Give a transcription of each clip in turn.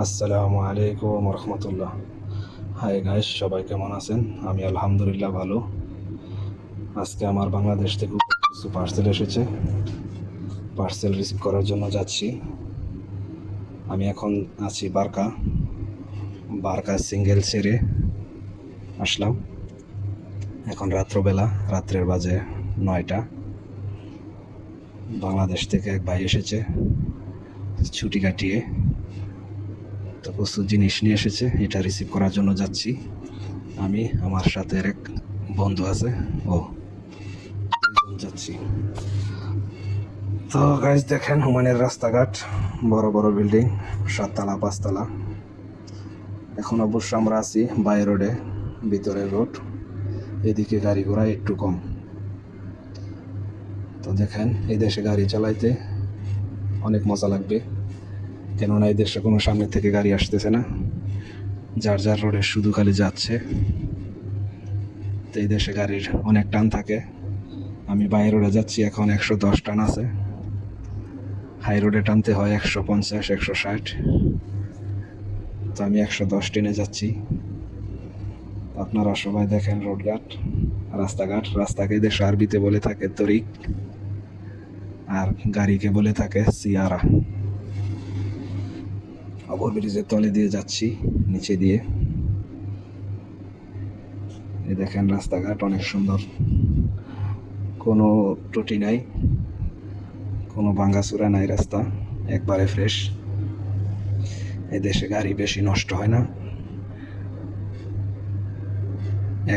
আসসালামু আলাইকুম রহমতুল্লাহ। Hi guys, সবাই কেমন আছেন? আমি আলহামদুলিল্লাহ ভালো। আজকে আমার বাংলাদেশ থেকে কিছু পার্সেল এসেছে, পার্সেল রিসিভ করার জন্য যাচ্ছি। আমি এখন আছি বারকা সিঙ্গেল ছেড়ে আসলাম। এখন রাত্রবেলা, রাত্রের বাজে 9টা। বাংলাদেশ থেকে এক ভাই এসেছে ছুটি কাটিয়ে, তো প্রচুর জিনিস নিয়ে এসেছে, এটা রিসিভ করার জন্য যাচ্ছি। আমি, আমার সাথে এক বন্ধু আছে, যাচ্ছি। তো গাইজ দেখেন, হুমানের রাস্তাঘাট, বড় বড় বিল্ডিং, 7 তলা 5 তলা। এখন অবশ্য আমরা আছি বাই রোডে, ভিতরের রোড, এদিকে গাড়ি ঘোড়া একটু কম। তো দেখেন, এই দেশে গাড়ি চালাইতে অনেক মজা লাগবে, কেননা এই দেশে কোনো সামনে থেকে গাড়ি আসতেছে না, যার যার রোডে শুধু খালি যাচ্ছে। তো এই দেশে গাড়ির অনেক টান থাকে। আমি বাই রোডে যাচ্ছি, এখন 110 টান আছে। হাই রোডে টানতে হয় 150 160। তো আমি 110 টেনে যাচ্ছি। আপনারা সবাই দেখেন রোডঘাট, রাস্তাকে দেশে আরবিতে বলে থাকে তরিক, আর গাড়িকে বলে থাকে সিয়ারা। ওভারব্রিজের তলে দিয়ে যাচ্ছি, নিচে দিয়ে। এই দেখেন রাস্তাঘাট অনেক সুন্দর, কোনো ত্রুটি নাই, কোনো ভাঙ্গাচুরা নাই, রাস্তা একবারে ফ্রেশ। এই দেশে গাড়ি বেশি নষ্ট হয় না,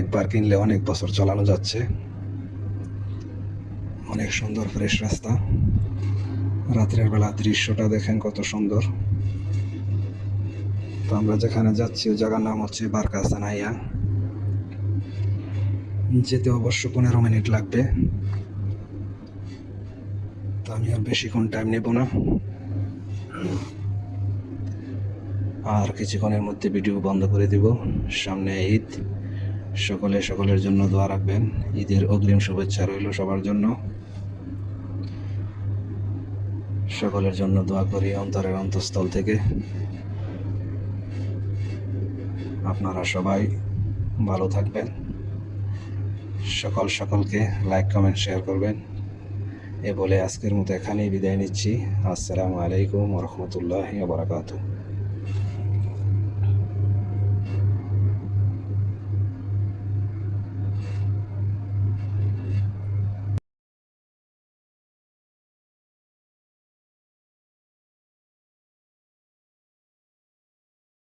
একবার কিনলে অনেক বছর চালানো যাচ্ছে। অনেক সুন্দর ফ্রেশ রাস্তা। রাত্রের বেলা দৃশ্যটা দেখেন কত সুন্দর। তো আমরা যেখানে যাচ্ছি ওই জায়গার নাম হচ্ছে বারকা সানাইয়া। যেতে অবশ্য 15 মিনিট লাগবে। তো আমি আর বেশিক্ষণ টাইম নেব না, আর কিছুক্ষণের মধ্যে ভিডিও বন্ধ করে দিব। সামনে ঈদ, সকলের জন্য দোয়া রাখবেন। ঈদের অগ্রিম শুভেচ্ছা রইল সবার জন্য। সকলের জন্য দোয়া করি অন্তরের অন্তঃস্থল থেকে। আপনারা সবাই ভালো থাকবেন। সকলকে লাইক কমেন্ট শেয়ার করবেন। এ বলে আজকের মতো এখানেই বিদায় নিচ্ছি। আসসালামু আলাইকুম ওয়া রাহমাতুল্লাহি ওয়া বারাকাতুহু।